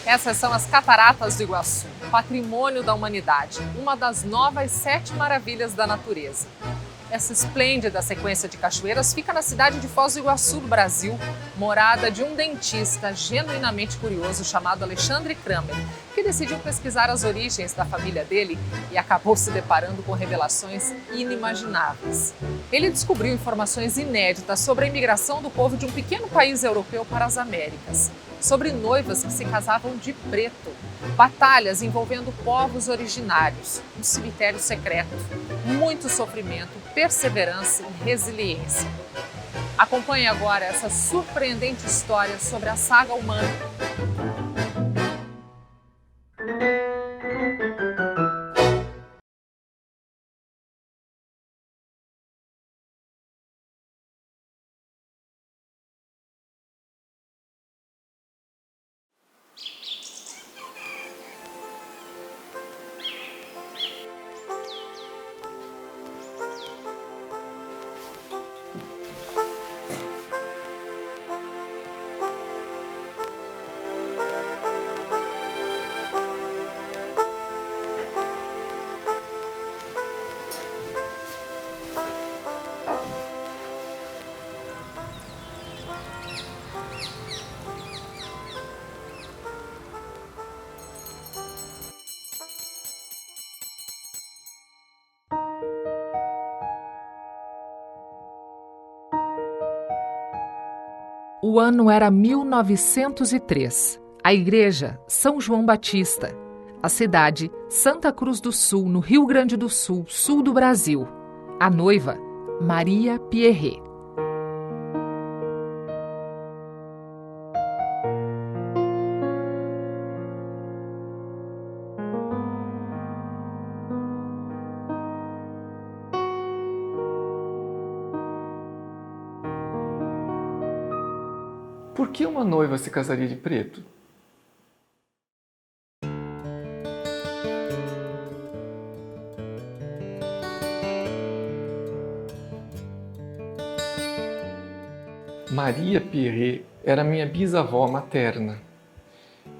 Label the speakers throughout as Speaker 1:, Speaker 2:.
Speaker 1: Essas são as Cataratas do Iguaçu, patrimônio da humanidade, uma das novas 7 maravilhas da natureza. Essa esplêndida sequência de cachoeiras fica na cidade de Foz do Iguaçu, do Brasil, morada de um dentista genuinamente curioso chamado Alexandre Kramer, que decidiu pesquisar as origens da família dele e acabou se deparando com revelações inimagináveis. Ele descobriu informações inéditas sobre a imigração do povo de um pequeno país europeu para as Américas, sobre noivas que se casavam de preto, batalhas envolvendo povos originários, um cemitério secreto, muito sofrimento, perseverança e resiliência. Acompanhe agora essa surpreendente história sobre a saga humana. O ano era 1903. A igreja, São João Batista. A cidade, Santa Cruz do Sul, no Rio Grande do Sul, sul do Brasil. A noiva, Maria Pierret.
Speaker 2: Por que uma noiva se casaria de preto? Maria Pierret era minha bisavó materna.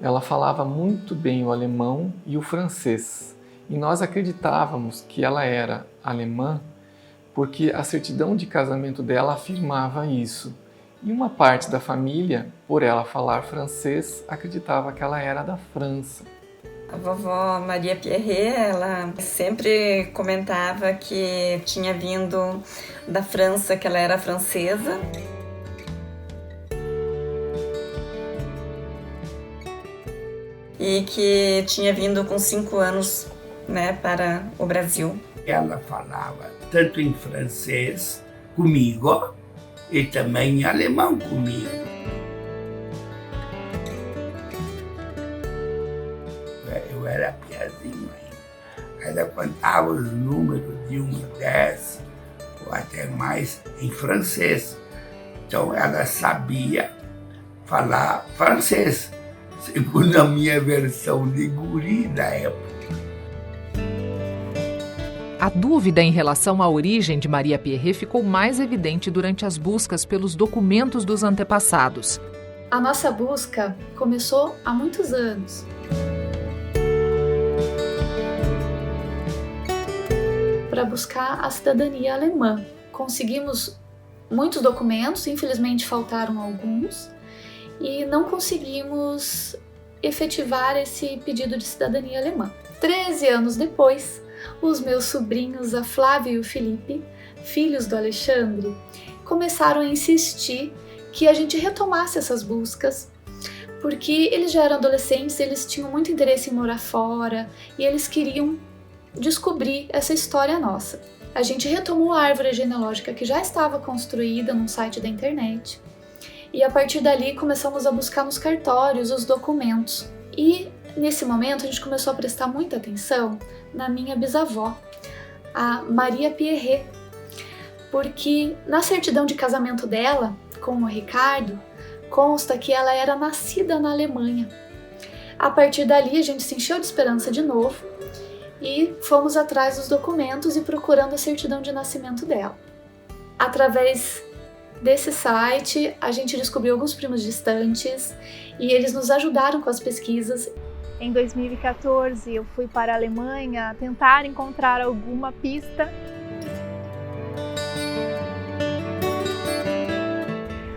Speaker 2: Ela falava muito bem o alemão e o francês, e nós acreditávamos que ela era alemã porque a certidão de casamento dela afirmava isso. E uma parte da família, por ela falar francês, acreditava que ela era da França.
Speaker 3: A vovó Maria Pierret, ela sempre comentava que tinha vindo da França, que ela era francesa. E que tinha vindo com 5 anos, para o Brasil.
Speaker 4: Ela falava tanto em francês comigo, e também em alemão comigo. Eu era piazinho ainda. Ela contava os números de 1 a 10, ou até mais, em francês. Então ela sabia falar francês, segundo a minha versão de guri da época.
Speaker 1: A dúvida em relação à origem de Maria Pierret ficou mais evidente durante as buscas pelos documentos dos antepassados.
Speaker 5: A nossa busca começou há muitos anos. Para buscar a cidadania alemã. Conseguimos muitos documentos, infelizmente faltaram alguns, e não conseguimos efetivar esse pedido de cidadania alemã. 13 anos depois, os meus sobrinhos, a Flávia e o Felipe, filhos do Alexandre, começaram a insistir que a gente retomasse essas buscas, porque eles já eram adolescentes, eles tinham muito interesse em morar fora e eles queriam descobrir essa história nossa. A gente retomou a árvore genealógica que já estava construída num site da internet e a partir dali começamos a buscar nos cartórios os documentos. E nesse momento a gente começou a prestar muita atenção na minha bisavó, a Maria Pierret, porque na certidão de casamento dela com o Ricardo consta que ela era nascida na Alemanha. A partir dali a gente se encheu de esperança de novo e fomos atrás dos documentos e procurando a certidão de nascimento dela. Através desse site, a gente descobriu alguns primos distantes e eles nos ajudaram com as pesquisas.
Speaker 6: Em 2014, eu fui para a Alemanha tentar encontrar alguma pista.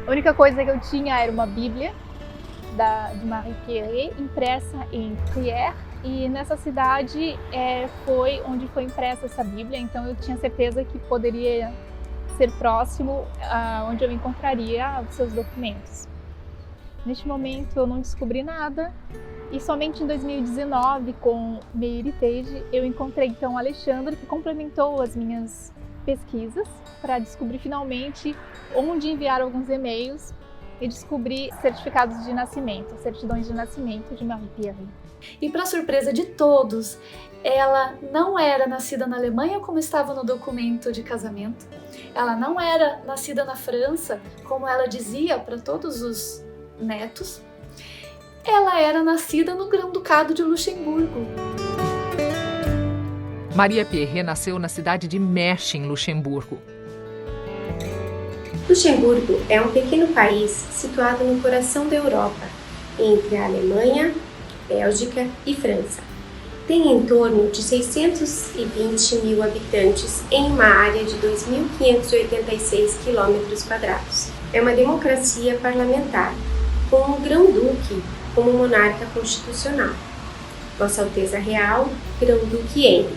Speaker 6: A única coisa que eu tinha era uma Bíblia de Marie Pierret, impressa em Trier, e nessa cidade foi onde foi impressa essa Bíblia, então eu tinha certeza que poderia ser próximo onde eu encontraria os seus documentos. Neste momento eu não descobri nada, e somente em 2019, com MeIrritage, eu encontrei então Alexandre, que complementou as minhas pesquisas para descobrir finalmente onde enviar alguns e-mails e descobrir certificados de nascimento, certidões de nascimento de Marie Pierret.
Speaker 5: E para surpresa de todos, ela não era nascida na Alemanha como estava no documento de casamento. Ela não era nascida na França, como ela dizia para todos os netos. Ela era nascida no Grão-Ducado de Luxemburgo.
Speaker 1: Maria Pierret nasceu na cidade de Mersch, em Luxemburgo.
Speaker 7: Luxemburgo é um pequeno país situado no coração da Europa, entre a Alemanha, Bélgica e França. Tem em torno de 620 mil habitantes em uma área de 2.586 km². É uma democracia parlamentar, com um grão-duque como monarca constitucional. Vossa Alteza Real, Grão-Duque Henri.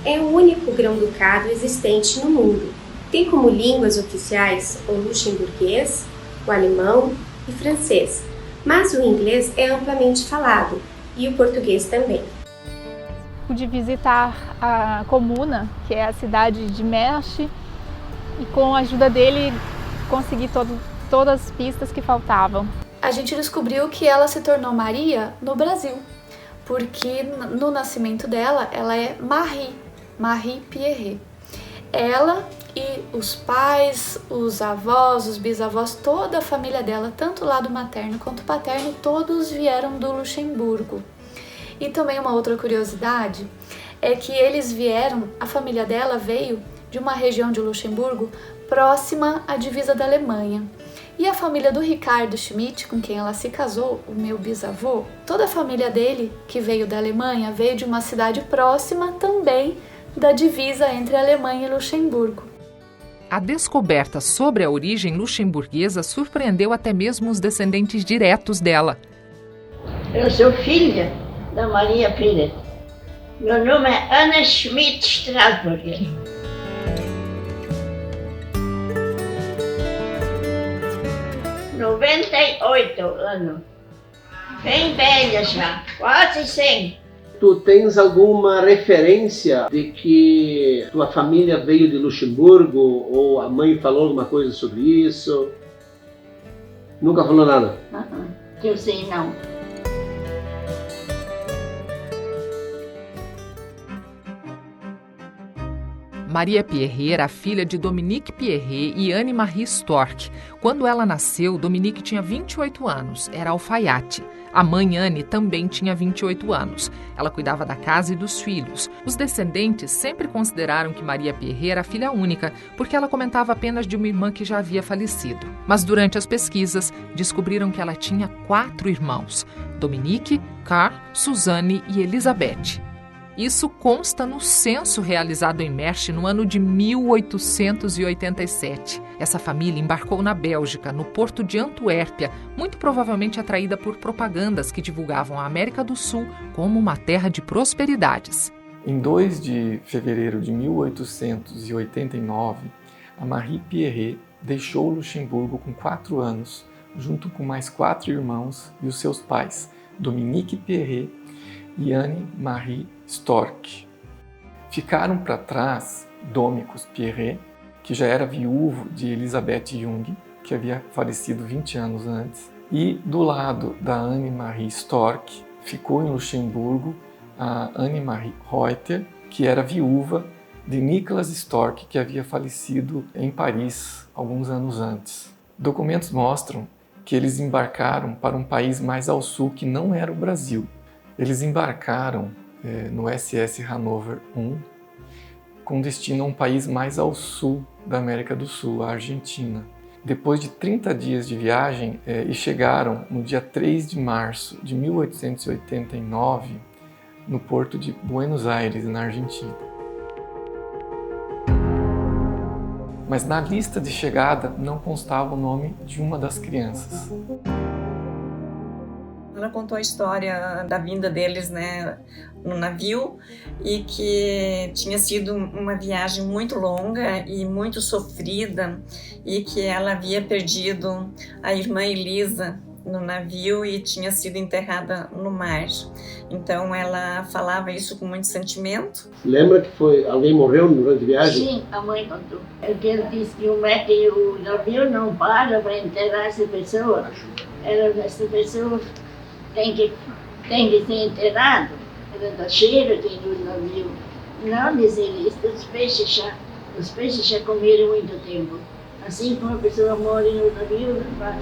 Speaker 7: É o único grão-ducado existente no mundo. Tem como línguas oficiais o luxemburguês, o alemão e francês, mas o inglês é amplamente falado e o português também.
Speaker 6: Pude visitar a comuna, que é a cidade de Mersch, e com a ajuda dele consegui todas as pistas que faltavam.
Speaker 5: A gente descobriu que ela se tornou Maria no Brasil, porque no nascimento dela, ela é Marie Pierret. Ela e os pais, os avós, os bisavós, toda a família dela, tanto o lado materno quanto paterno, todos vieram do Luxemburgo. E também uma outra curiosidade é que a família dela veio de uma região de Luxemburgo próxima à divisa da Alemanha. E a família do Ricardo Schmidt, com quem ela se casou, o meu bisavô, toda a família dele, que veio da Alemanha, veio de uma cidade próxima também da divisa entre a Alemanha e Luxemburgo.
Speaker 1: A descoberta sobre a origem luxemburguesa surpreendeu até mesmo os descendentes diretos dela.
Speaker 8: Eu sou filha da Maria Pierret. Meu nome é Anna Schmidt Strasburger. ...98 anos. Bem velha já, quase 100.
Speaker 9: Tu tens alguma referência de que tua família veio de Luxemburgo ou a mãe falou alguma coisa sobre isso? Nunca falou nada?
Speaker 8: Que eu sei não.
Speaker 1: Maria Pierret era filha de Dominique Pierret e Anne-Marie Storck. Quando ela nasceu, Dominique tinha 28 anos, era alfaiate. A mãe Anne também tinha 28 anos. Ela cuidava da casa e dos filhos. Os descendentes sempre consideraram que Maria Pierret era filha única, porque ela comentava apenas de uma irmã que já havia falecido. Mas durante as pesquisas, descobriram que ela tinha 4 irmãos: Dominique, Karl, Suzanne e Elisabeth. Isso consta no censo realizado em Mersch no ano de 1887. Essa família embarcou na Bélgica, no porto de Antuérpia, muito provavelmente atraída por propagandas que divulgavam a América do Sul como uma terra de prosperidades.
Speaker 2: Em 2 de fevereiro de 1889, a Marie Pierret deixou Luxemburgo com 4 anos, junto com mais 4 irmãos e os seus pais, Dominique Pierret e Anne-Marie Storck. Ficaram para trás Domicus Pierret, que já era viúvo de Elisabeth Jung, que havia falecido 20 anos antes, e do lado da Anne-Marie Storck ficou em Luxemburgo a Anne-Marie Reuter, que era viúva de Nicolas Storck, que havia falecido em Paris alguns anos antes. Documentos mostram que eles embarcaram para um país mais ao sul que não era o Brasil. Eles embarcaram no SS Hannover I, com destino a um país mais ao sul da América do Sul, a Argentina. depois de 30 dias de viagem, e chegaram no dia 3 de março de 1889 no porto de Buenos Aires, na Argentina. Mas na lista de chegada não constava o nome de uma das crianças.
Speaker 3: Ela contou a história da vinda deles, né, no navio, e que tinha sido uma viagem muito longa e muito sofrida, e que ela havia perdido a irmã Elisa no navio e tinha sido enterrada no mar. Então ela falava isso com muito sentimento.
Speaker 9: Lembra que alguém morreu durante a viagem?
Speaker 8: Sim, a mãe contou. Ele disse que o navio não para enterrar essa pessoa. Essa pessoa tem que ser enterrado. Ela está cheia de no navio. Não, diz ele, os peixes já comeram muito tempo. Assim como a pessoa morre no navio, não vai.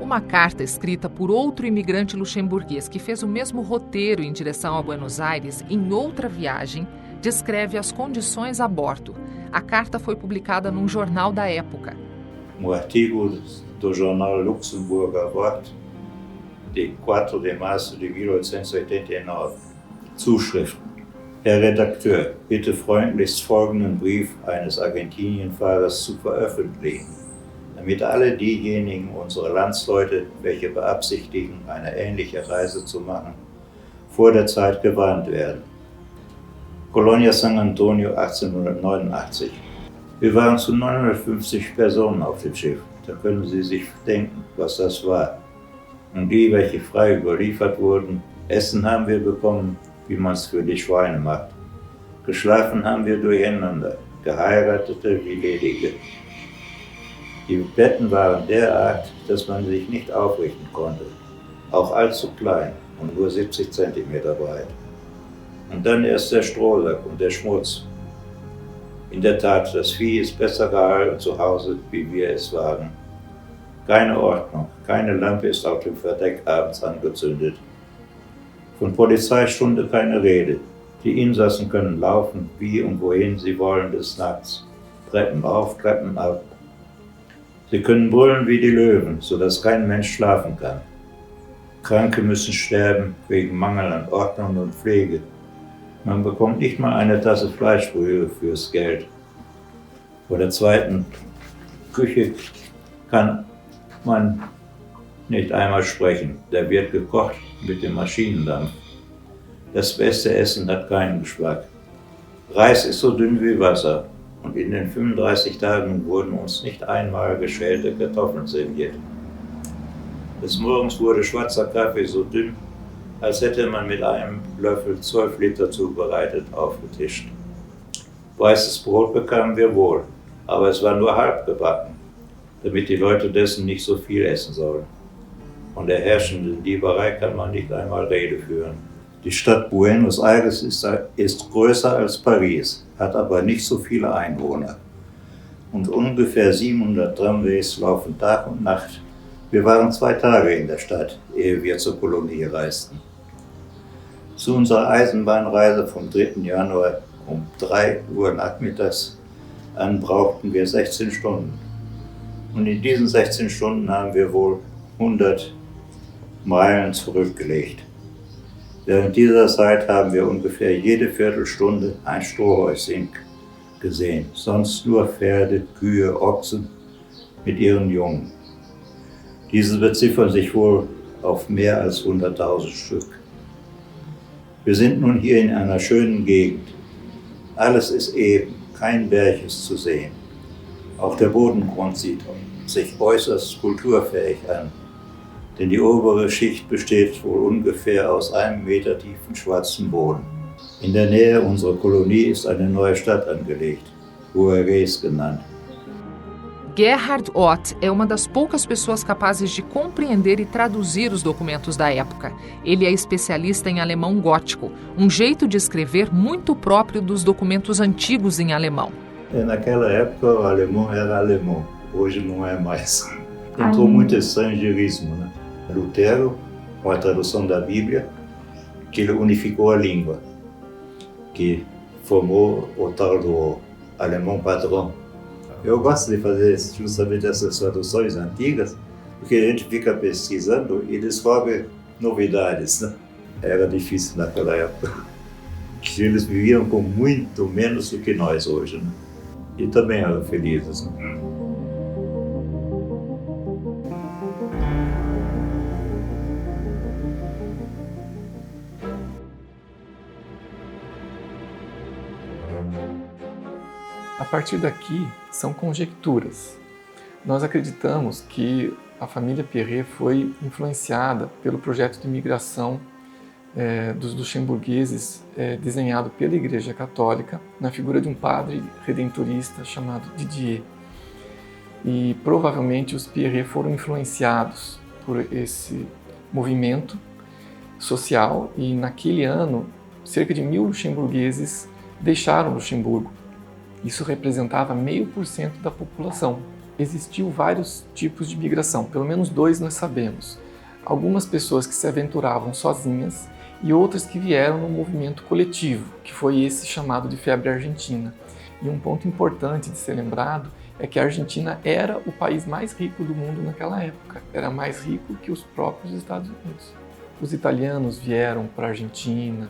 Speaker 1: Uma carta escrita por outro imigrante luxemburguês que fez o mesmo roteiro em direção a Buenos Aires em outra viagem descreve as condições a bordo. A carta foi publicada num jornal da época.
Speaker 10: Um artigo do jornal Luxemburger Wort de 4 de março de 1889. Zuschrift. Herr Redakteur, bitte freundlichst folgenden Brief eines Argentinienfahrers zu veröffentlichen, damit alle diejenigen unserer Landsleute, welche beabsichtigen, eine ähnliche Reise zu machen, vor der Zeit gewarnt werden. Colonia San Antonio 1889. Wir waren zu 950 Personen auf dem Schiff. Da können Sie sich denken, was das war. Und die, welche frei überliefert wurden, Essen haben wir bekommen, wie man es für die Schweine macht. Geschlafen haben wir durcheinander, Geheiratete wie Ledige. Die Betten waren derart, dass man sich nicht aufrichten konnte, auch allzu klein und nur 70 Zentimeter breit. Und dann erst der Strohsack und der Schmutz. In der Tat, das Vieh ist besser gehalten zu Hause, wie wir es waren. Keine Ordnung, keine Lampe ist auf dem Verdeck abends angezündet. Von Polizeistunde keine Rede. Die Insassen können laufen, wie und wohin sie wollen des Nachts. Treppen auf, Treppen ab. Sie können brüllen wie die Löwen, sodass kein Mensch schlafen kann. Kranke müssen sterben wegen Mangel an Ordnung und Pflege. Man bekommt nicht mal eine Tasse Fleischbrühe fürs Geld. Vor der zweiten Küche kann man nicht einmal sprechen. Da wird gekocht mit dem Maschinendampf. Das beste Essen hat keinen Geschmack. Reis ist so dünn wie Wasser. Und in den 35 Tagen wurden uns nicht einmal geschälte Kartoffeln serviert. Des Morgens wurde schwarzer Kaffee so dünn, als hätte man mit einem Löffel 12 Liter zubereitet aufgetischt. Weißes Brot bekamen wir wohl, aber es war nur halb gebacken, damit die Leute dessen nicht so viel essen sollen. Von der herrschenden Dieberei kann man nicht einmal Rede führen. Die Stadt Buenos Aires ist größer als Paris, hat aber nicht so viele Einwohner. Und ungefähr 700 Tramways laufen Tag und Nacht. Wir waren 2 Tage in der Stadt, ehe wir zur Kolonie reisten. Zu unserer Eisenbahnreise vom 3. Januar um 3 Uhr nachmittags an brauchten wir 16 Stunden. Und in diesen 16 Stunden haben wir wohl 100 Meilen zurückgelegt. Während dieser Zeit haben wir ungefähr jede Viertelstunde ein Strohhäuschen gesehen, sonst nur Pferde, Kühe, Ochsen mit ihren Jungen. Diese beziffern sich wohl auf mehr als 100.000 Stück. Wir sind nun hier in einer schönen Gegend. Alles ist eben, kein Berg ist zu sehen. Auch der Bodengrund sieht sich äußerst kulturfähig an, denn die obere Schicht besteht wohl ungefähr aus 1 Meter tiefen schwarzen Boden. In der Nähe unserer Kolonie ist eine neue Stadt angelegt, Juarez genannt.
Speaker 1: Gerhard Ott é uma das poucas pessoas capazes de compreender e traduzir os documentos da época. Ele é especialista em alemão gótico, um jeito de escrever muito próprio dos documentos antigos em alemão.
Speaker 10: Naquela época o alemão era alemão, hoje não é mais. Entrou muito estrangeirismo, né? Lutero, com a tradução da Bíblia, que ele unificou a língua, que formou o tal do alemão padrão. Eu gosto de fazer justamente essas traduções antigas, porque a gente fica pesquisando e descobre novidades, né? Era difícil naquela época. Eles viviam com muito menos do que nós hoje, né? E também eram felizes, né?
Speaker 2: A partir daqui, são conjecturas. Nós acreditamos que a família Pierret foi influenciada pelo projeto de migração dos luxemburgueses desenhado pela Igreja Católica na figura de um padre redentorista chamado Didier. E provavelmente os Pierret foram influenciados por esse movimento social e naquele ano cerca de 1.000 luxemburgueses deixaram Luxemburgo. Isso representava 0,5% da população. Existiu vários tipos de migração, pelo menos 2 nós sabemos. Algumas pessoas que se aventuravam sozinhas e outras que vieram no movimento coletivo, que foi esse chamado de febre argentina. E um ponto importante de ser lembrado é que a Argentina era o país mais rico do mundo naquela época. Era mais rico que os próprios Estados Unidos. Os italianos vieram para a Argentina,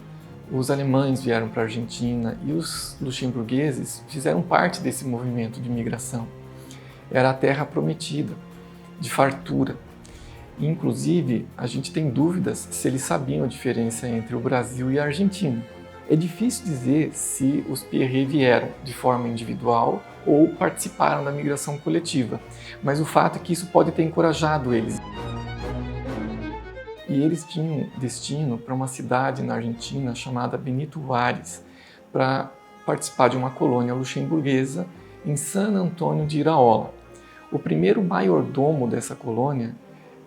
Speaker 2: os alemães vieram para a Argentina e os luxemburgueses fizeram parte desse movimento de migração. Era a terra prometida, de fartura. Inclusive, a gente tem dúvidas se eles sabiam a diferença entre o Brasil e a Argentina. É difícil dizer se os Pierret vieram de forma individual ou participaram da migração coletiva, mas o fato é que isso pode ter encorajado eles. E eles tinham destino para uma cidade na Argentina chamada Benito Juárez, para participar de uma colônia luxemburguesa em San Antônio de Iraola. O primeiro maiordomo dessa colônia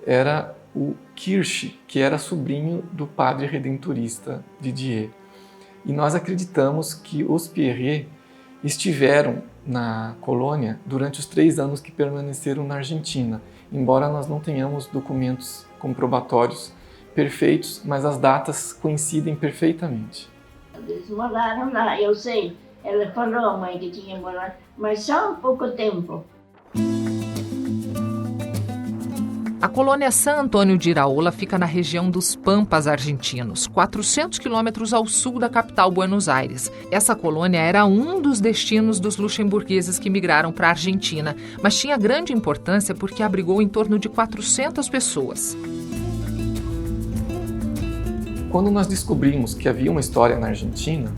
Speaker 2: era o Kirsch, que era sobrinho do padre redentorista Didier. E nós acreditamos que os Pierret estiveram na colônia durante os 3 anos que permaneceram na Argentina, embora nós não tenhamos documentos comprobatórios perfeitos, mas as datas coincidem perfeitamente.
Speaker 8: Eles moraram lá, eu sei. Ela falou à mãe que tinha morado, mas só um pouco tempo.
Speaker 1: A colônia San Antônio de Iraola fica na região dos Pampas argentinos, 400 quilômetros ao sul da capital Buenos Aires. Essa colônia era um dos destinos dos luxemburgueses que migraram para a Argentina, mas tinha grande importância porque abrigou em torno de 400 pessoas.
Speaker 2: Quando nós descobrimos que havia uma história na Argentina,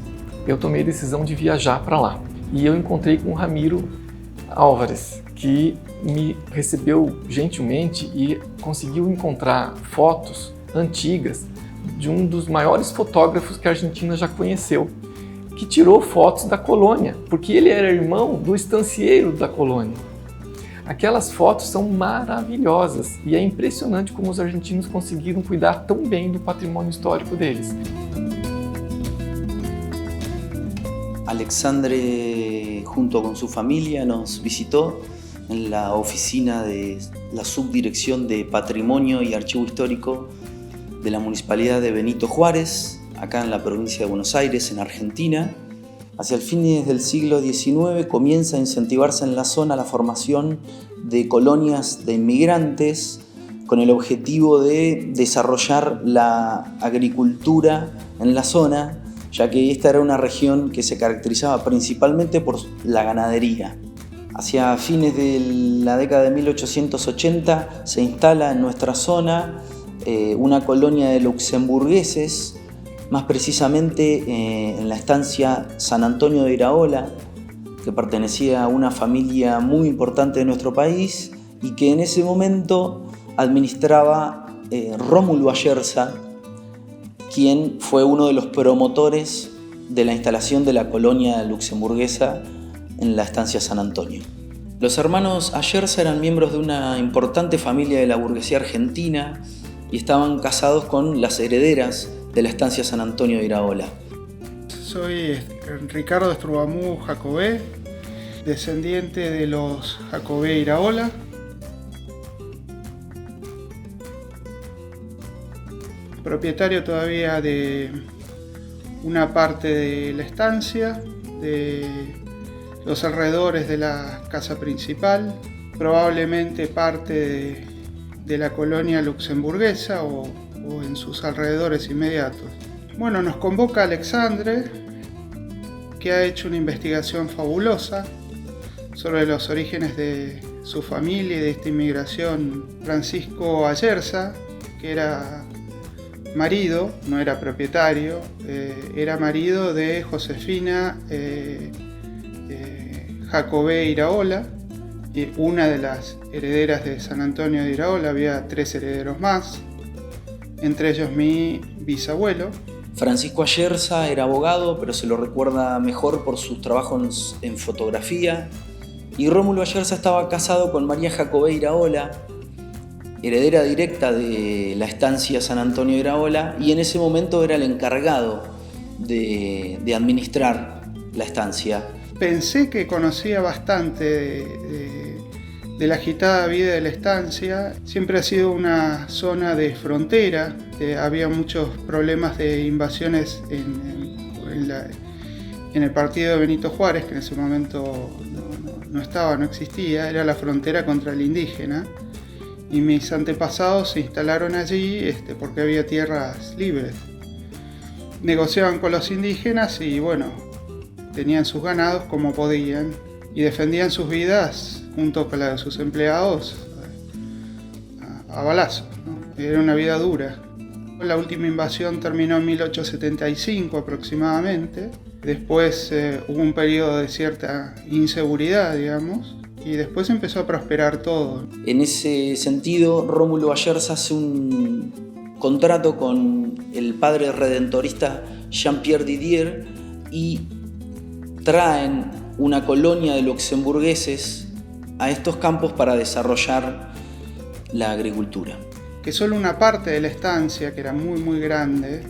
Speaker 2: eu tomei a decisão de viajar para lá. E eu encontrei com o Ramiro Álvares, que me recebeu gentilmente e conseguiu encontrar fotos antigas de um dos maiores fotógrafos que a Argentina já conheceu, que tirou fotos da colônia, porque ele era irmão do estancieiro da colônia. Aquelas fotos são maravilhosas e é impressionante como os argentinos conseguiram cuidar tão bem do patrimônio histórico deles.
Speaker 11: Alexandre, junto con su familia, nos visitó en la oficina de la Subdirección de Patrimonio y Archivo Histórico de la Municipalidad de Benito Juárez, acá en la provincia de Buenos Aires, en Argentina. Hacia el fines del siglo XIX comienza a incentivarse en la zona la formación de colonias de inmigrantes con el objetivo de desarrollar la agricultura en la zona, ya que esta era una región que se caracterizaba principalmente por la ganadería. Hacia fines de la década de 1880 se instala en nuestra zona una colonia de luxemburgueses, más precisamente en la estancia San Antonio de Iraola, que pertenecía a una familia muy importante de nuestro país y que en ese momento administraba Rómulo Ayerza, quien fue uno de los promotores de la instalación de la colonia luxemburguesa en la estancia San Antonio. Los hermanos Ayerza eran miembros de una importante familia de la burguesía argentina y estaban casados con las herederas de la estancia San Antonio de Iraola.
Speaker 12: Soy Ricardo Estrubamú Jacobé, descendiente de los Jacobé Iraola. Propietario todavía de una parte de la estancia, de los alrededores de la casa principal, probablemente parte de la colonia luxemburguesa o en sus alrededores inmediatos. Bueno, nos convoca Alexandre, que ha hecho una investigación fabulosa sobre los orígenes de su familia y de esta inmigración. Francisco Ayerza, que era marido, no era propietario, era marido de Josefina Jacobé Iraola, una de las herederas de San Antonio de Iraola. Había 3 herederos más, entre ellos mi bisabuelo.
Speaker 11: Francisco Ayerza era abogado, pero se lo recuerda mejor por sus trabajos en fotografía. Y Rómulo Ayerza estaba casado con María Jacobé Iraola, heredera directa de la estancia San Antonio de Iraola, y en ese momento era el encargado de administrar la estancia.
Speaker 12: Pensé que conocía bastante de la agitada vida de la estancia. Siempre ha sido una zona de frontera, había muchos problemas de invasiones en el partido de Benito Juárez, que en ese momento no existía, era la frontera contra el indígena, y mis antepasados se instalaron allí porque había tierras libres. Negociaban con los indígenas y bueno, tenían sus ganados como podían y defendían sus vidas junto con la de sus empleados a balazos, ¿no? Era una vida dura. La última invasión terminó en 1875 aproximadamente. Después hubo un periodo de cierta inseguridad, digamos, y después empezó a prosperar todo.
Speaker 11: En ese sentido, Rómulo Ayerza hace un contrato con el padre redentorista Jean-Pierre Didier y traen una colonia de luxemburgueses a estos campos para desarrollar la agricultura.
Speaker 12: Que solo una parte de la estancia, que era muy grande,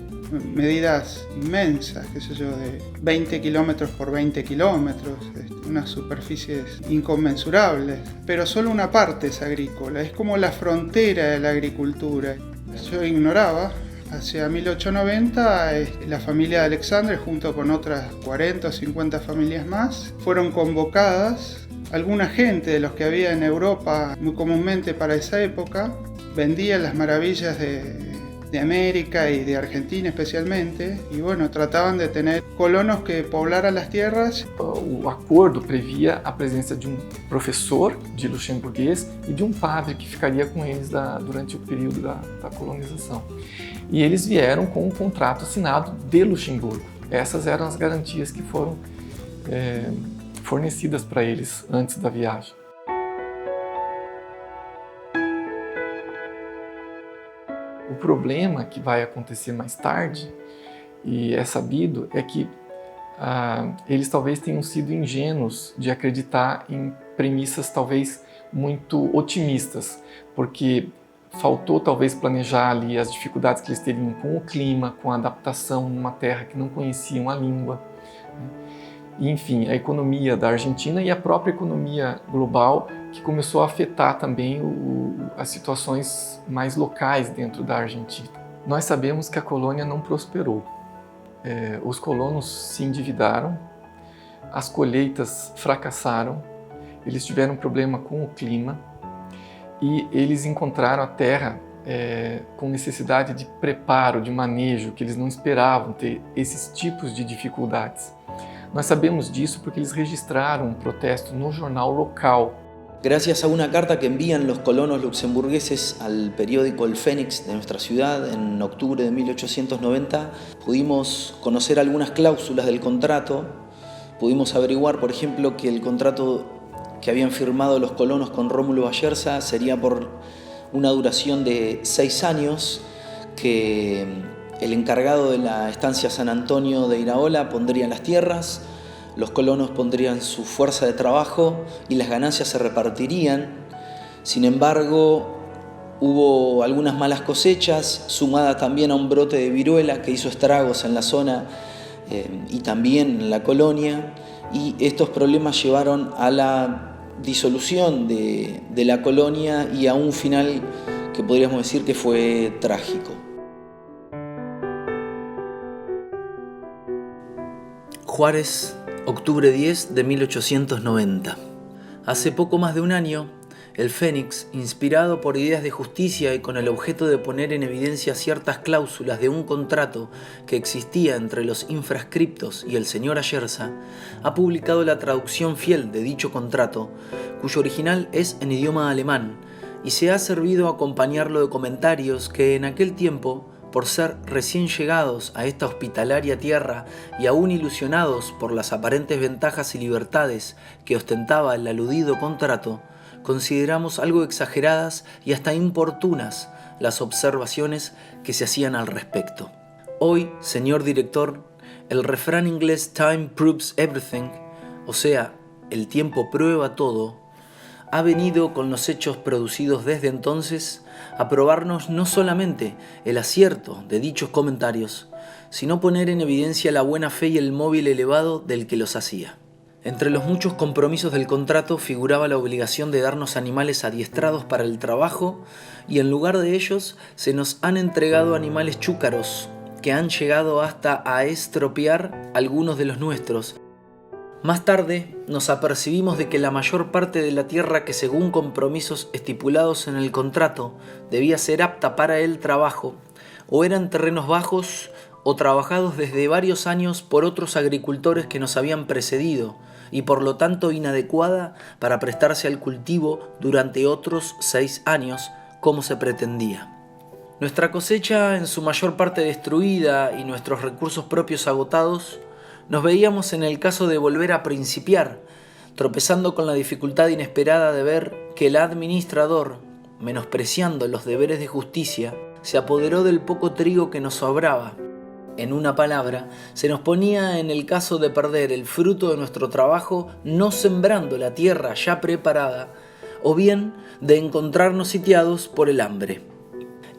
Speaker 12: medidas inmensas, qué sé yo, de 20 kilómetros por 20 kilómetros, unas superficies inconmensurables, pero solo una parte es agrícola, es como la frontera de la agricultura. Yo ignoraba. Hacia 1890 la familia de Alexandre, junto con otras 40 o 50 familias más, fueron convocadas. Alguna gente de los que había en Europa, muy comúnmente para esa época, vendía las maravillas de América y de Argentina especialmente, y bueno, trataban de tener colonos que poblaran las tierras.
Speaker 2: O acordo previa a presença de professor de luxemburguês e de padre que ficaria com eles durante o período da colonização. E eles vieram com um contrato assinado de Luxemburgo. Essas eram as garantias que foram fornecidas para eles antes da viagem. O problema que vai acontecer mais tarde, e é sabido, é que eles talvez tenham sido ingênuos de acreditar em premissas talvez muito otimistas, porque faltou talvez planejar ali as dificuldades que eles teriam com o clima, com a adaptação numa terra que não conheciam a língua. E, enfim, a economia da Argentina e a própria economia global, que começou a afetar também as situações mais locais dentro da Argentina. Nós sabemos que a colônia não prosperou. Os colonos se endividaram, as colheitas fracassaram, eles tiveram problema com o clima e eles encontraram a terra com necessidade de preparo, de manejo, que eles não esperavam ter esses tipos de dificuldades. Nós sabemos disso porque eles registraram um protesto no jornal local.
Speaker 11: Gracias a una carta que envían los colonos luxemburgueses al periódico El Fénix de nuestra ciudad en octubre de 1890, pudimos conocer algunas cláusulas del contrato. Pudimos averiguar, por ejemplo, que el contrato que habían firmado los colonos con Rómulo Ayerza sería por una duración de 6 años, que el encargado de la estancia San Antonio de Iraola pondría las tierras, los colonos pondrían su fuerza de trabajo y las ganancias se repartirían. Sin embargo, hubo algunas malas cosechas, sumada también a un brote de viruela que hizo estragos en la zona y también en la colonia, y estos problemas llevaron a la disolución de la colonia y a un final que podríamos decir que fue trágico.
Speaker 13: Juárez, octubre 10 de 1890. Hace poco más de un año, el Fénix, inspirado por ideas de justicia y con el objeto de poner en evidencia ciertas cláusulas de un contrato que existía entre los infrascriptos y el señor Ayerza, ha publicado la traducción fiel de dicho contrato, cuyo original es en idioma alemán, y se ha servido a acompañarlo de comentarios que en aquel tiempo, por ser recién llegados a esta hospitalaria tierra y aún ilusionados por las aparentes ventajas y libertades que ostentaba el aludido contrato, consideramos algo exageradas y hasta importunas las observaciones que se hacían al respecto. Hoy, señor director, el refrán inglés "Time proves everything", o sea, el tiempo prueba todo, ha venido con los hechos producidos desde entonces a probarnos no solamente el acierto de dichos comentarios, sino poner en evidencia la buena fe y el móvil elevado del que los hacía. Entre los muchos compromisos del contrato figuraba la obligación de darnos animales adiestrados para el trabajo y en lugar de ellos se nos han entregado animales chúcaros que han llegado hasta a estropear algunos de los nuestros. Más tarde nos apercibimos de que la mayor parte de la tierra que según compromisos estipulados en el contrato debía ser apta para el trabajo o eran terrenos bajos o trabajados desde varios años por otros agricultores que nos habían precedido y por lo tanto inadecuada para prestarse al cultivo durante otros 6 años, como se pretendía. Nuestra cosecha en su mayor parte destruida y nuestros recursos propios agotados, nos veíamos en el caso de volver a principiar, tropezando con la dificultad inesperada de ver que el administrador, menospreciando los deberes de justicia, se apoderó del poco trigo que nos sobraba. En una palabra, se nos ponía en el caso de perder el fruto de nuestro trabajo no sembrando la tierra ya preparada, o bien de encontrarnos sitiados por el hambre.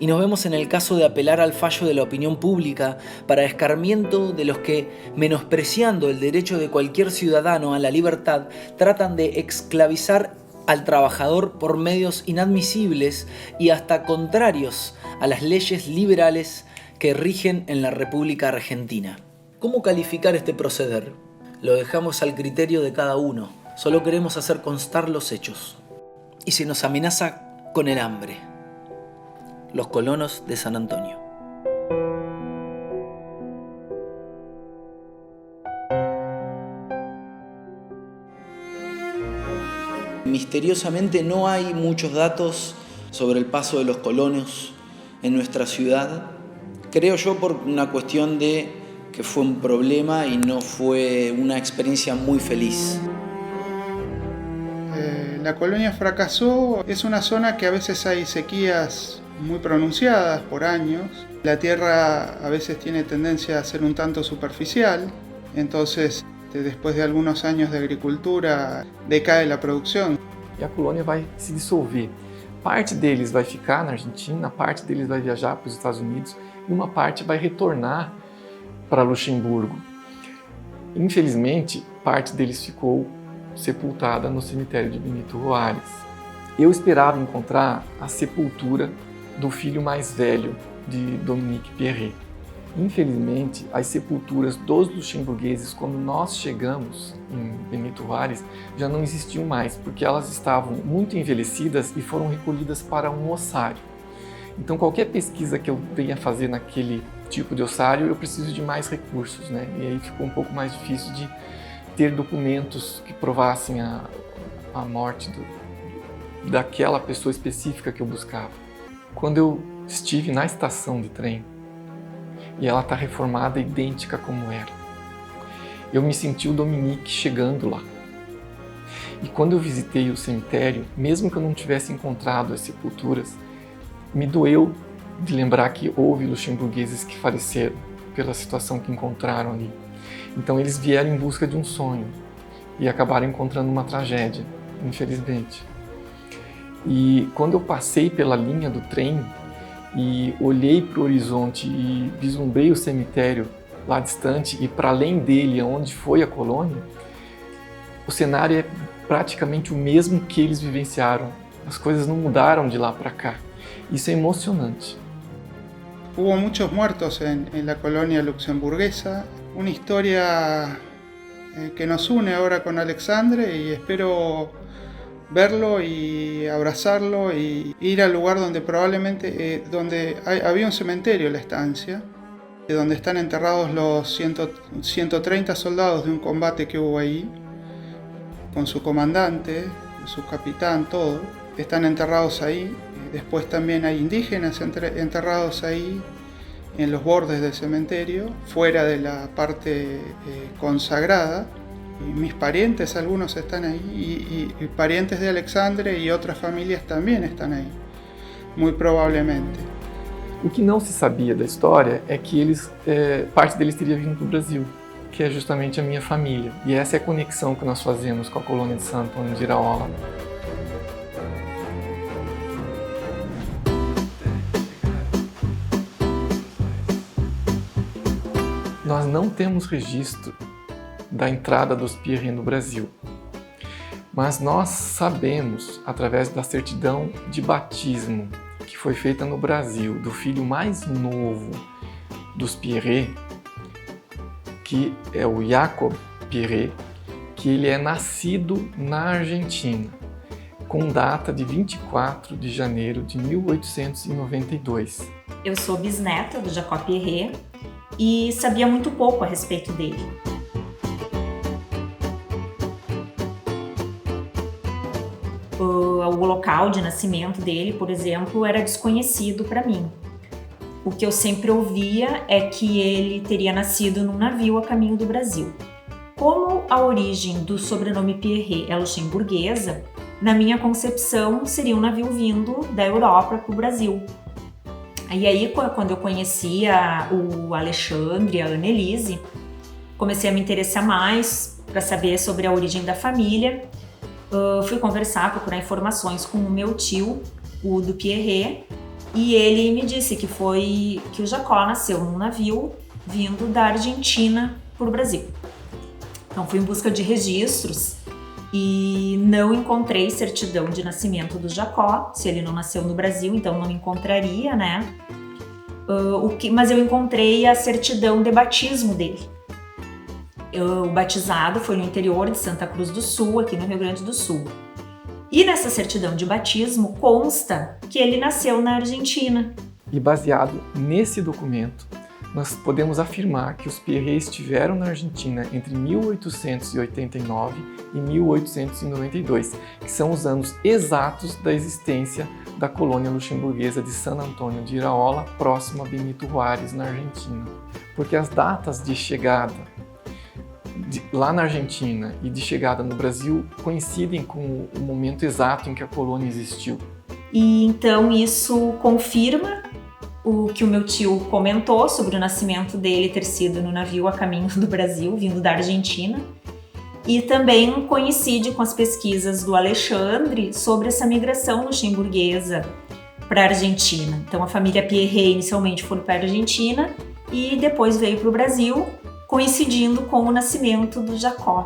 Speaker 13: Y nos vemos en el caso de apelar al fallo de la opinión pública para escarmiento de los que, menospreciando el derecho de cualquier ciudadano a la libertad, tratan de esclavizar al trabajador por medios inadmisibles y hasta contrarios a las leyes liberales que rigen en la República Argentina. ¿Cómo calificar este proceder? Lo dejamos al criterio de cada uno. Solo queremos hacer constar los hechos. Y se nos amenaza con el hambre. Los colonos de San Antonio. Misteriosamente no hay muchos datos sobre el paso de los colonos en nuestra ciudad. Creo yo por una cuestión de que fue un problema y no fue una experiencia muy feliz.
Speaker 12: La colonia fracasó, es una zona que a veces hay sequías muy pronunciadas por años. La tierra a veces tiene tendencia a ser un tanto superficial, entonces después de algunos años de agricultura decae la producción.
Speaker 2: E a colônia vai se dissolver. Parte deles vai ficar na Argentina, parte deles vai viajar para os Estados Unidos e uma parte vai retornar para Luxemburgo. Infelizmente, parte deles ficou sepultada no cemitério de Benito Juárez. Eu esperava encontrar a sepultura do filho mais velho de Dominique Perret. Infelizmente, as sepulturas dos luxemburgueses, quando nós chegamos em Benito Juárez, já não existiam mais, porque elas estavam muito envelhecidas e foram recolhidas para um ossário. Então, qualquer pesquisa que eu venha fazer naquele tipo de ossário, eu preciso de mais recursos, né? E aí ficou um pouco mais difícil de ter documentos que provassem a morte daquela pessoa específica que eu buscava. Quando eu estive na estação de trem, e ela está reformada idêntica como era, eu me senti o Dominique chegando lá. E quando eu visitei o cemitério, mesmo que eu não tivesse encontrado as sepulturas, me doeu de lembrar que houve luxemburgueses que faleceram pela situação que encontraram ali. Então eles vieram em busca de um sonho e acabaram encontrando uma tragédia, infelizmente. E quando eu passei pela linha do trem e olhei para o horizonte e vislumbrei o cemitério lá distante e para além dele, onde foi a colônia, o cenário é praticamente o mesmo que eles vivenciaram. As coisas não mudaram de lá para cá. Isso é emocionante.
Speaker 12: Hubo muchos muertos en la colonia luxemburguesa, una historia que nos une ahora con Alexandre y espero verlo y abrazarlo y ir al lugar donde probablemente había un cementerio en la estancia, donde están enterrados los 130 soldados de un combate que hubo ahí, con su comandante, su capitán, todo. Están enterrados ahí. Después también hay indígenas enterrados ahí, en los bordes del cementerio, fuera de la parte consagrada. Y mis parientes, algunos están ahí, y parientes de Alexandre e outras famílias também estão aí, muito provavelmente.
Speaker 2: O que não se sabia da história é que parte deles teria vindo do Brasil, que é justamente a minha família. E essa é a conexão que nós fazemos com a colônia de Santo Antônio de Iraola. Nós não temos registro da entrada dos Pierret no Brasil, mas nós sabemos, através da certidão de batismo que foi feita no Brasil, do filho mais novo dos Pierret, que é o Jacob Pierret, que ele é nascido na Argentina, com data de 24 de janeiro de 1892.
Speaker 14: Eu sou bisneta do Jacob Pierret e sabia muito pouco a respeito dele. O local de nascimento dele, por exemplo, era desconhecido para mim. O que eu sempre ouvia é que ele teria nascido num navio a caminho do Brasil. Como a origem do sobrenome Pierret é luxemburguesa, na minha concepção seria um navio vindo da Europa para o Brasil. E aí, quando eu conhecia o Alexandre e a Annelise, comecei a me interessar mais para saber sobre a origem da família. Fui conversar, procurar informações com o meu tio, o do Pierret, e ele me disse que o Jacó nasceu num navio vindo da Argentina para o Brasil. Então fui em busca de registros e não encontrei certidão de nascimento do Jacó. Se ele não nasceu no Brasil, então não encontraria, né? Mas eu encontrei a certidão de batismo dele. O batizado foi no interior de Santa Cruz do Sul, aqui no Rio Grande do Sul. E nessa certidão de batismo consta que ele nasceu na Argentina.
Speaker 2: E baseado nesse documento, nós podemos afirmar que os Pierret estiveram na Argentina entre 1889 e 1892, que são os anos exatos da existência da colônia luxemburguesa de San Antônio de Iraola, próximo a Benito Juárez, na Argentina. Porque as datas de chegada lá na Argentina e de chegada no Brasil coincidem com o momento exato em que a colônia existiu.
Speaker 14: E então isso confirma o que o meu tio comentou sobre o nascimento dele ter sido no navio a caminho do Brasil, vindo da Argentina. E também coincide com as pesquisas do Alexandre sobre essa migração luxemburguesa para a Argentina. Então a família Pierret inicialmente foi para a Argentina e depois veio para o Brasil, coincidindo com o nascimento do Jacó.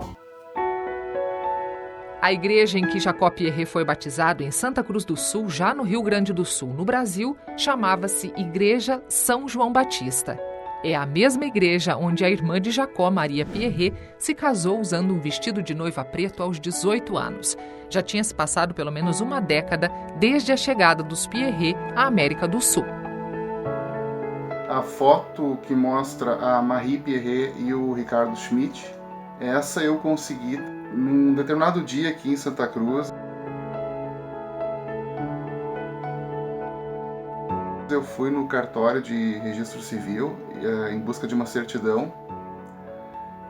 Speaker 1: A igreja em que Jacó Pierret foi batizado em Santa Cruz do Sul, já no Rio Grande do Sul, no Brasil, chamava-se Igreja São João Batista. É a mesma igreja onde a irmã de Jacó, Maria Pierret, se casou usando um vestido de noiva preto aos 18 anos. Já tinha se passado pelo menos uma década desde a chegada dos Pierret à América do Sul.
Speaker 15: A foto que mostra a Marie Pierret e o Ricardo Schmidt, essa eu consegui num determinado dia aqui em Santa Cruz. Eu fui no cartório de registro civil em busca de uma certidão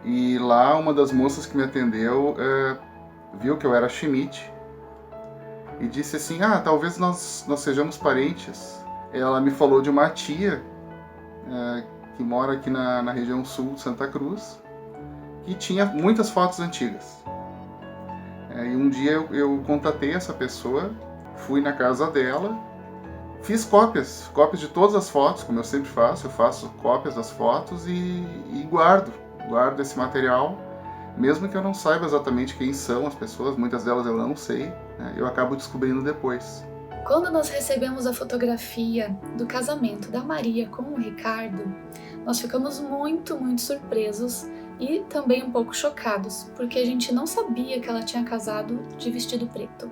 Speaker 15: e lá uma das moças que me atendeu viu que eu era Schmidt e disse assim, talvez nós sejamos parentes. Ela me falou de uma tia que mora aqui na região sul de Santa Cruz, que tinha muitas fotos antigas. E um dia eu contatei essa pessoa, fui na casa dela, fiz cópias de todas as fotos, como eu sempre faço, eu faço cópias das fotos e guardo esse material, mesmo que eu não saiba exatamente quem são as pessoas, muitas delas eu não sei, né, eu acabo descobrindo depois.
Speaker 5: Quando nós recebemos a fotografia do casamento da Maria com o Ricardo, nós ficamos muito surpresos e também um pouco chocados, porque a gente não sabia que ela tinha casado de vestido preto.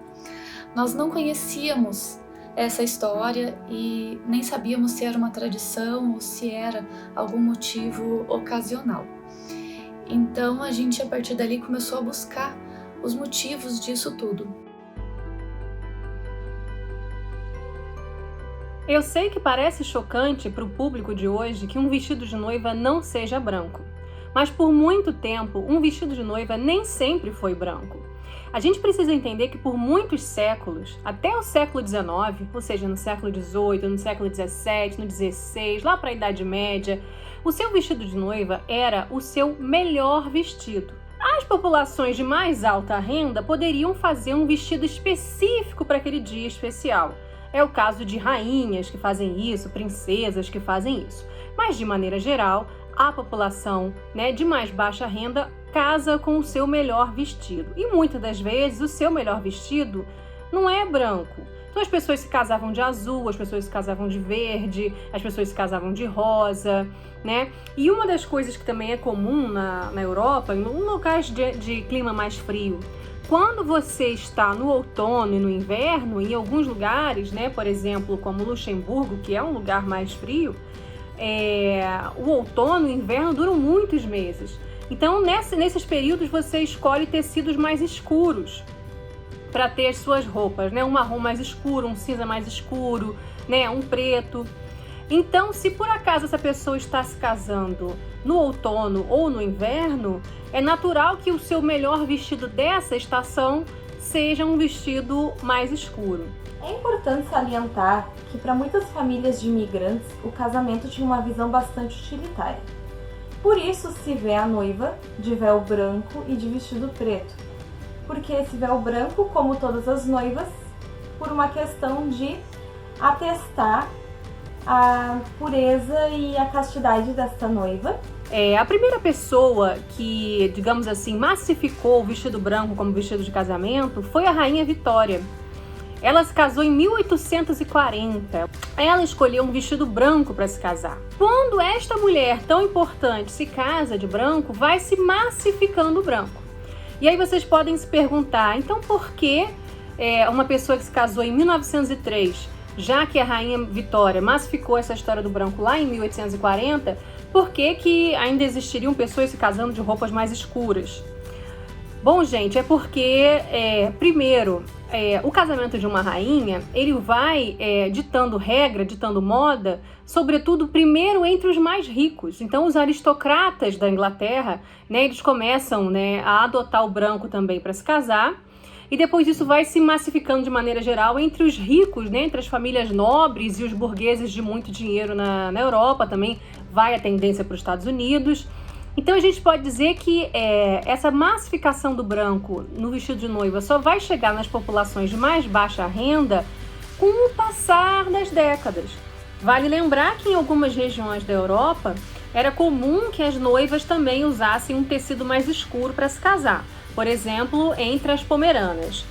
Speaker 5: Nós não conhecíamos essa história e nem sabíamos se era uma tradição ou se era algum motivo ocasional. Então a gente, a partir dali, começou a buscar os motivos disso tudo.
Speaker 16: Eu sei que parece chocante para o público de hoje que um vestido de noiva não seja branco, mas por muito tempo um vestido de noiva nem sempre foi branco. A gente precisa entender que por muitos séculos, até o século XIX, ou seja, no século XVIII, no século XVII, no XVI, lá para a Idade Média, o seu vestido de noiva era o seu melhor vestido. As populações de mais alta renda poderiam fazer um vestido específico para aquele dia especial. É o caso de rainhas que fazem isso, princesas que fazem isso. Mas, de maneira geral, a população, de mais baixa renda casa com o seu melhor vestido. E muitas das vezes o seu melhor vestido não é branco. Então as pessoas se casavam de azul, as pessoas se casavam de verde, as pessoas se casavam de rosa, né? E uma das coisas que também é comum na Europa, em locais de clima mais frio, quando você está no outono e no inverno, em alguns lugares, por exemplo, como Luxemburgo, que é um lugar mais frio, o outono e o inverno duram muitos meses. Então, nesses períodos, você escolhe tecidos mais escuros para ter as suas roupas, um marrom mais escuro, um cinza mais escuro, um preto. Então, se por acaso essa pessoa está se casando no outono ou no inverno, é natural que o seu melhor vestido dessa estação seja um vestido mais escuro.
Speaker 17: É importante salientar que para muitas famílias de imigrantes, o casamento tinha uma visão bastante utilitária. Por isso se vê a noiva de véu branco e de vestido preto. Porque esse véu branco, como todas as noivas, por uma questão de atestar a pureza e a castidade desta noiva.
Speaker 16: A primeira pessoa que, digamos assim, massificou o vestido branco como vestido de casamento foi a Rainha Vitória. Ela se casou em 1840. Ela escolheu um vestido branco para se casar. Quando esta mulher tão importante se casa de branco, vai se massificando o branco. E aí vocês podem se perguntar, então por que uma pessoa que se casou em 1903, já que a Rainha Vitória massificou essa história do branco lá em 1840, por que ainda existiriam pessoas se casando de roupas mais escuras? Bom, gente, é porque, primeiro, o casamento de uma rainha, ele vai ditando regra, ditando moda, sobretudo, primeiro, entre os mais ricos. Então, os aristocratas da Inglaterra, eles começam a adotar o branco também para se casar, e depois isso vai se massificando de maneira geral entre os ricos, entre as famílias nobres e os burgueses de muito dinheiro na Europa, também vai a tendência para os Estados Unidos. Então a gente pode dizer que essa massificação do branco no vestido de noiva só vai chegar nas populações de mais baixa renda com o passar das décadas. Vale lembrar que em algumas regiões da Europa era comum que as noivas também usassem um tecido mais escuro para se casar. Por exemplo, entre as Pomeranas.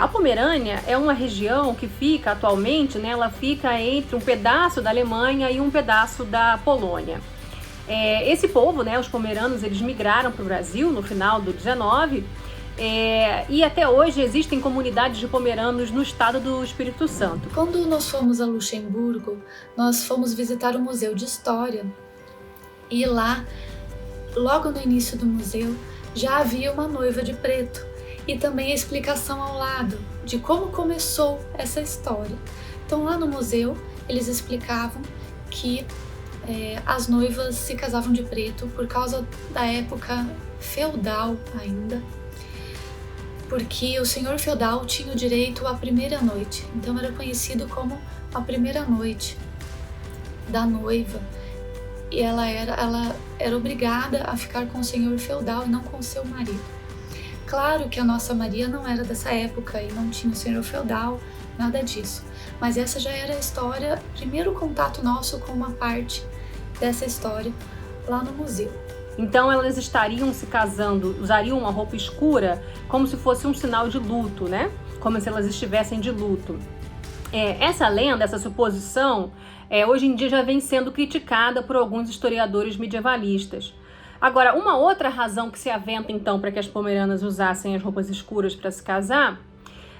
Speaker 16: A Pomerânia é uma região que fica atualmente, ela fica entre um pedaço da Alemanha e um pedaço da Polônia. Esse povo, os pomeranos, eles migraram para o Brasil no final do 19 e até hoje existem comunidades de pomeranos no estado do Espírito Santo.
Speaker 5: Quando nós fomos a Luxemburgo, nós fomos visitar o Museu de História e lá, logo no início do museu, já havia uma noiva de preto e também a explicação ao lado de como começou essa história. Então lá no museu eles explicavam que as noivas se casavam de preto por causa da época feudal ainda, porque o senhor feudal tinha o direito à primeira noite, então era conhecido como a primeira noite da noiva, e ela era obrigada a ficar com o senhor feudal e não com o seu marido. Claro que a nossa Maria não era dessa época e não tinha o senhor feudal, nada disso, mas essa já era a história, primeiro contato nosso com uma parte dessa história lá no museu.
Speaker 16: Então elas estariam se casando, usariam uma roupa escura como se fosse um sinal de luto, Como se elas estivessem de luto. Essa lenda, essa suposição, hoje em dia já vem sendo criticada por alguns historiadores medievalistas. Agora, uma outra razão que se aventa então para que as pomeranas usassem as roupas escuras para se casar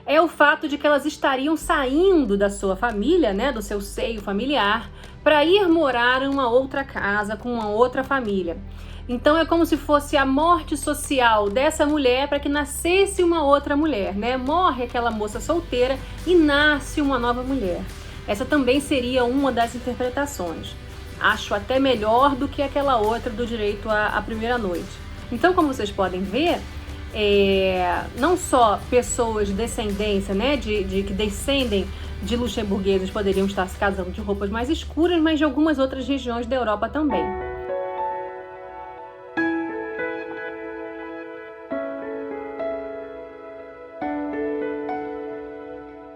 Speaker 16: é o fato de que elas estariam saindo da sua família, né, do seu seio familiar, para ir morar em uma outra casa com uma outra família. Então é como se fosse a morte social dessa mulher para que nascesse uma outra mulher, né? Morre aquela moça solteira e nasce uma nova mulher. Essa também seria uma das interpretações. Acho até melhor do que aquela outra do direito à primeira noite. Então, como vocês podem ver, não só pessoas de descendência, né, de que descendem de luxemburgueses poderiam estar se casando de roupas mais escuras, mas de algumas outras regiões da Europa também.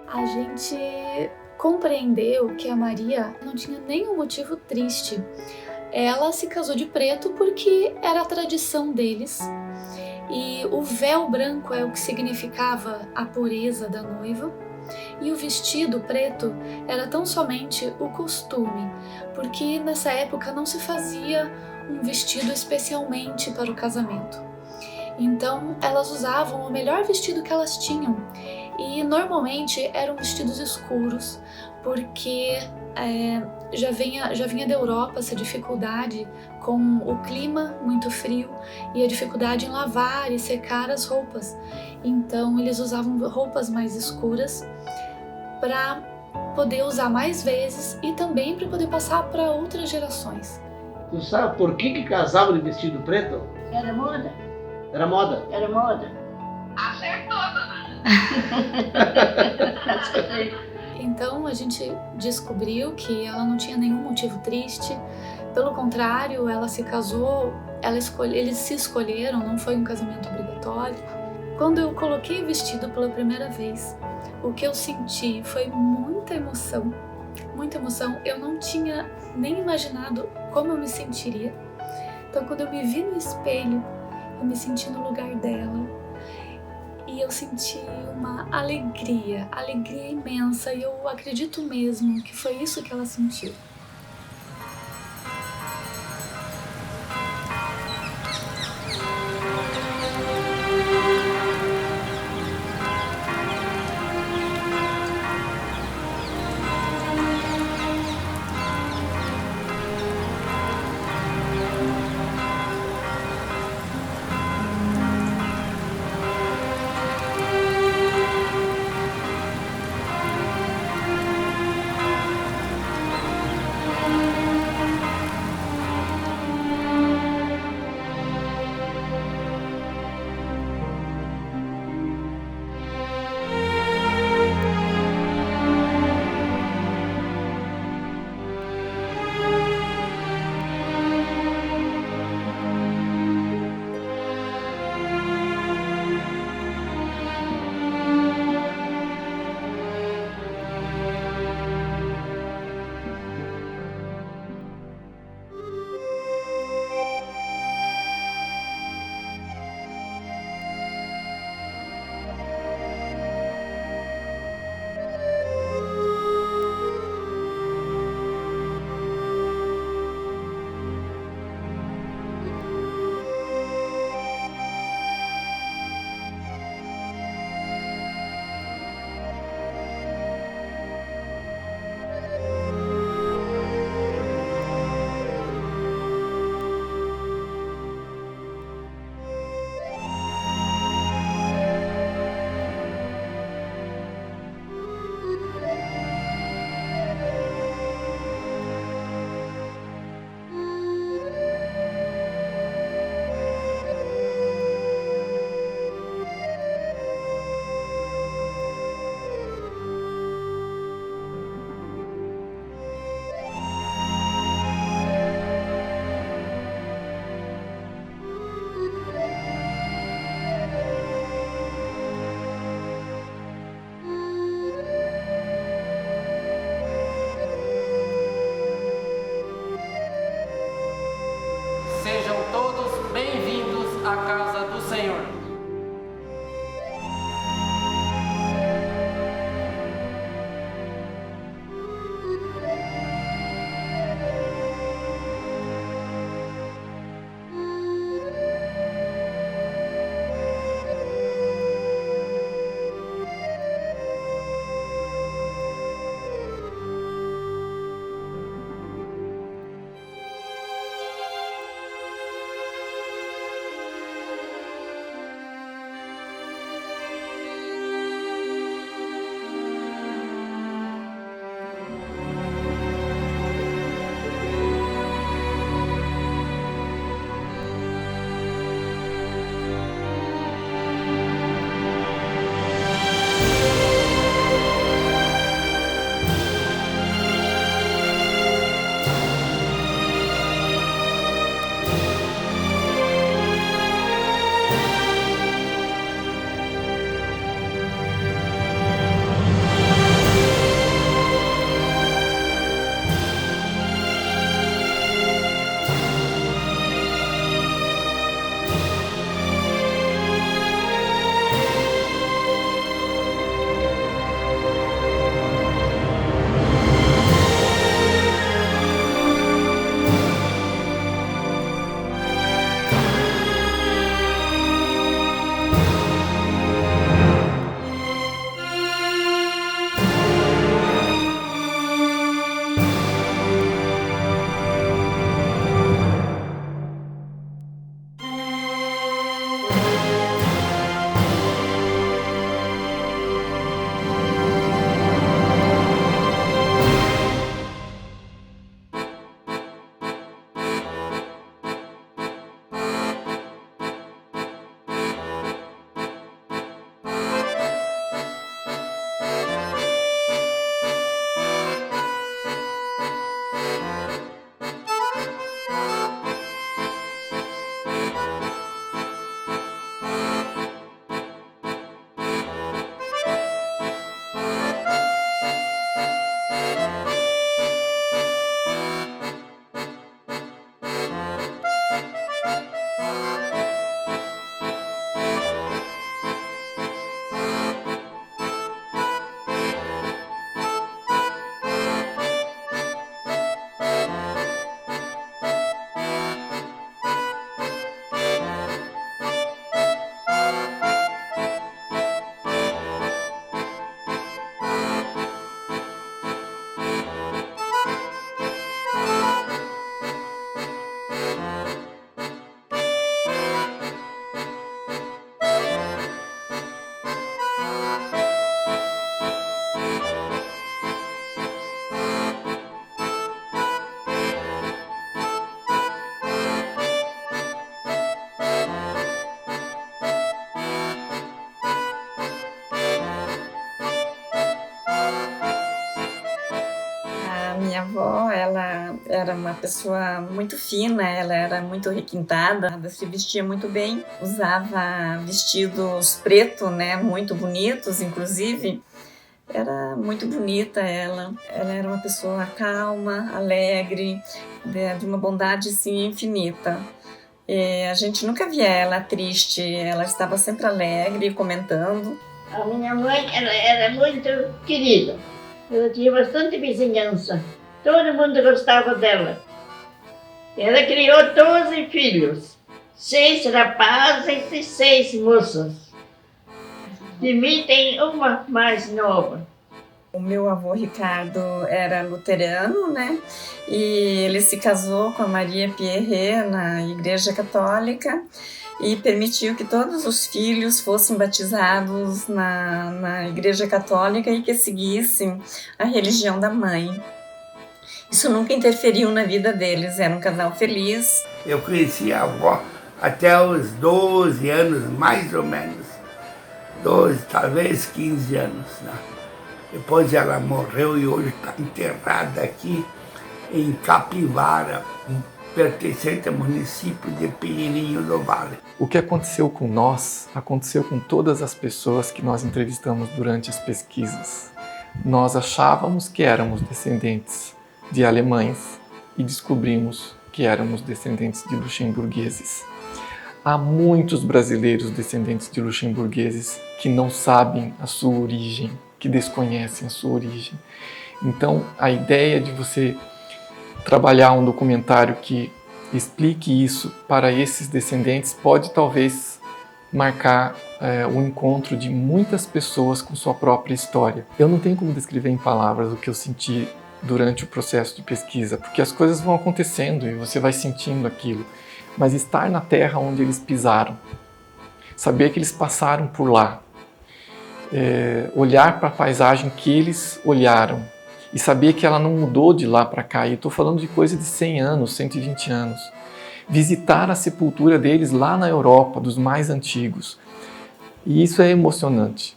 Speaker 5: A gente compreendeu que a Maria não tinha nenhum motivo triste. Ela se casou de preto porque era a tradição deles. E o véu branco é o que significava a pureza da noiva. E o vestido preto era tão somente o costume, porque nessa época não se fazia um vestido especialmente para o casamento. Então elas usavam o melhor vestido que elas tinham. E normalmente eram vestidos escuros, porque já vinha da Europa essa dificuldade com o clima muito frio e a dificuldade em lavar e secar as roupas. Então eles usavam roupas mais escuras para poder usar mais vezes e também para poder passar para outras gerações.
Speaker 9: Tu sabe por que casavam de vestido preto?
Speaker 8: Era moda.
Speaker 9: Era moda?
Speaker 8: Era moda.
Speaker 7: Acertou, dona.
Speaker 5: Então a gente descobriu que ela não tinha nenhum motivo triste. Pelo contrário, ela se casou, eles se escolheram, não foi um casamento obrigatório. Quando eu coloquei o vestido pela primeira vez, o que eu senti foi muita emoção. Muita emoção. Eu não tinha nem imaginado como eu me sentiria. Então quando eu me vi no espelho, eu me senti no lugar dela. E eu senti uma alegria imensa, e eu acredito mesmo que foi isso que ela sentiu.
Speaker 3: ela era uma pessoa muito fina, ela era muito requintada, ela se vestia muito bem, usava vestidos pretos, né, muito bonitos, inclusive. Era muito bonita ela era uma pessoa calma, alegre, de uma bondade sim, infinita. E a gente nunca via ela triste, ela estava sempre alegre, comentando.
Speaker 8: A minha mãe ela era muito querida, ela tinha bastante vizinhança, todo mundo gostava dela. Ela criou 12 filhos, 6 rapazes e 6 moças. De mim tem uma mais nova.
Speaker 3: O meu avô Ricardo era luterano, né? E ele se casou com a Maria Pierre na Igreja Católica e permitiu que todos os filhos fossem batizados na Igreja Católica e que seguissem a religião da mãe. Isso nunca interferiu na vida deles, era um casal feliz.
Speaker 4: Eu conheci a avó até os 12 anos, mais ou menos. 12, talvez 15 anos. Né? Depois ela morreu e hoje está enterrada aqui em Capivara, pertencente ao município de Pinheirinho do Vale.
Speaker 2: O que aconteceu com nós, aconteceu com todas as pessoas que nós entrevistamos durante as pesquisas. Nós achávamos que éramos descendentes de alemães e descobrimos que éramos descendentes de luxemburgueses. Há muitos brasileiros descendentes de luxemburgueses que não sabem a sua origem, que desconhecem a sua origem. Então, a ideia de você trabalhar um documentário que explique isso para esses descendentes pode talvez marcar o encontro de muitas pessoas com sua própria história. Eu não tenho como descrever em palavras o que eu senti durante o processo de pesquisa, porque as coisas vão acontecendo e você vai sentindo aquilo. Mas estar na terra onde eles pisaram, saber que eles passaram por lá, olhar para a paisagem que eles olharam e saber que ela não mudou de lá para cá, e estou falando de coisa de 100 anos, 120 anos, visitar a sepultura deles lá na Europa, dos mais antigos, e isso é emocionante.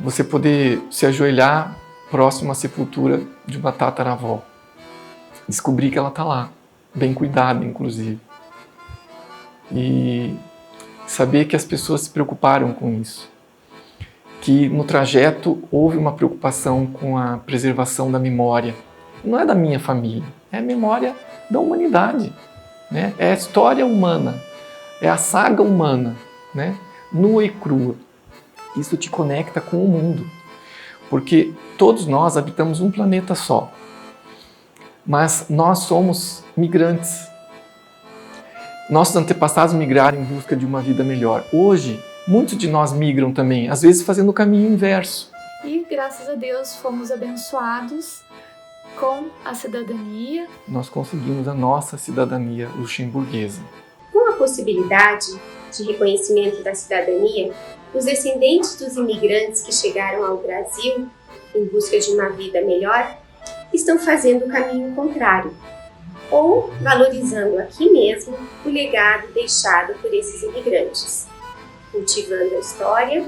Speaker 2: Você poder se ajoelhar próximo à sepultura de uma tataravó, descobrir que ela está lá, bem cuidada, inclusive. E saber que as pessoas se preocuparam com isso. Que no trajeto houve uma preocupação com a preservação da memória. Não é da minha família, é a memória da humanidade. Né? É a história humana, é a saga humana, né? Nua e crua. Isso te conecta com o mundo. Porque todos nós habitamos um planeta só. Mas nós somos migrantes. Nossos antepassados migraram em busca de uma vida melhor. Hoje, muitos de nós migram também, às vezes fazendo o caminho inverso.
Speaker 5: E, graças a Deus, fomos abençoados com a cidadania.
Speaker 2: Nós conseguimos a nossa cidadania luxemburguesa.
Speaker 7: Com a possibilidade de reconhecimento da cidadania, os descendentes dos imigrantes que chegaram ao Brasil em busca de uma vida melhor estão fazendo o caminho contrário, ou valorizando aqui mesmo o legado deixado por esses imigrantes, cultivando a história,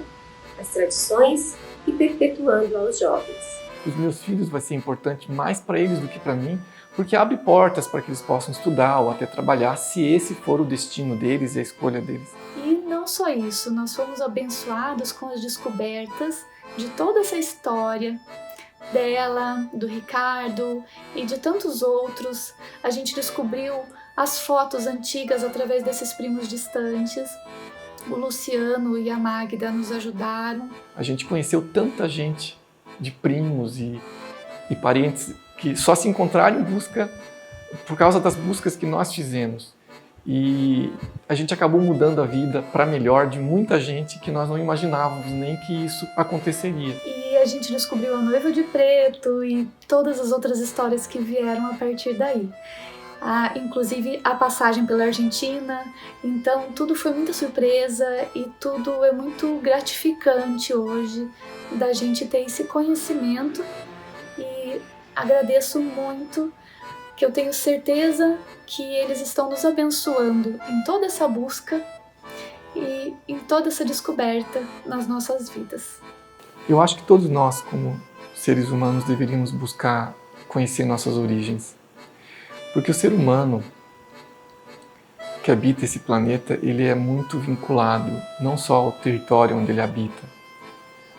Speaker 7: as tradições e perpetuando aos jovens.
Speaker 2: Os meus filhos vai ser importante mais para eles do que para mim, porque abre portas para que eles possam estudar ou até trabalhar, se esse for o destino deles e a escolha deles.
Speaker 5: E não só isso, nós fomos abençoados com as descobertas de toda essa história, dela, do Ricardo e de tantos outros. A gente descobriu as fotos antigas através desses primos distantes. O Luciano e a Magda nos ajudaram.
Speaker 2: A gente conheceu tanta gente de primos e parentes que só se encontraram em busca por causa das buscas que nós fizemos. E a gente acabou mudando a vida para melhor de muita gente que nós não imaginávamos nem que isso aconteceria.
Speaker 5: E a gente descobriu a Noiva de Preto e todas as outras histórias que vieram a partir daí. Inclusive a passagem pela Argentina. Então tudo foi muita surpresa e tudo é muito gratificante hoje da gente ter esse conhecimento. E agradeço muito, que eu tenho certeza que eles estão nos abençoando em toda essa busca e em toda essa descoberta nas nossas vidas.
Speaker 2: Eu acho que todos nós, como seres humanos, deveríamos buscar conhecer nossas origens. Porque o ser humano que habita esse planeta, ele é muito vinculado não só ao território onde ele habita,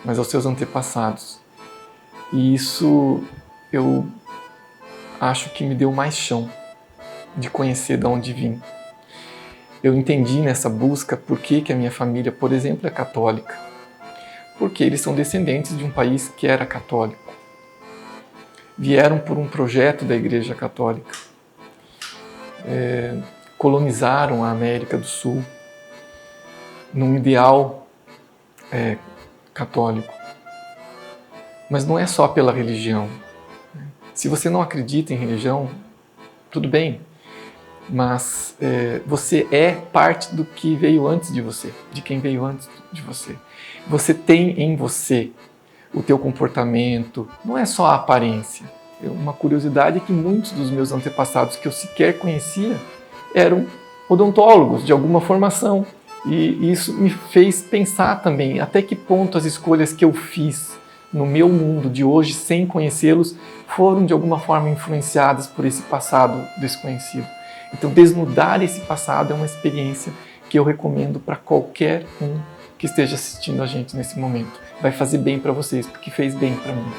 Speaker 2: mas aos seus antepassados. E isso eu acho que me deu mais chão de conhecer de onde vim. Eu entendi nessa busca por que a minha família, por exemplo, é católica. Porque eles são descendentes de um país que era católico. Vieram por um projeto da Igreja Católica. Colonizaram a América do Sul num ideal católico. Mas não é só pela religião. Se você não acredita em religião, tudo bem, mas você é parte do que veio antes de você, de quem veio antes de você. Você tem em você o teu comportamento, não é só a aparência. Uma curiosidade é que muitos dos meus antepassados que eu sequer conhecia eram odontólogos de alguma formação. E isso me fez pensar também até que ponto as escolhas que eu fiz no meu mundo de hoje, sem conhecê-los, foram de alguma forma influenciadas por esse passado desconhecido. Então, desnudar esse passado é uma experiência que eu recomendo para qualquer um que esteja assistindo a gente nesse momento. Vai fazer bem para vocês, porque fez bem para mim.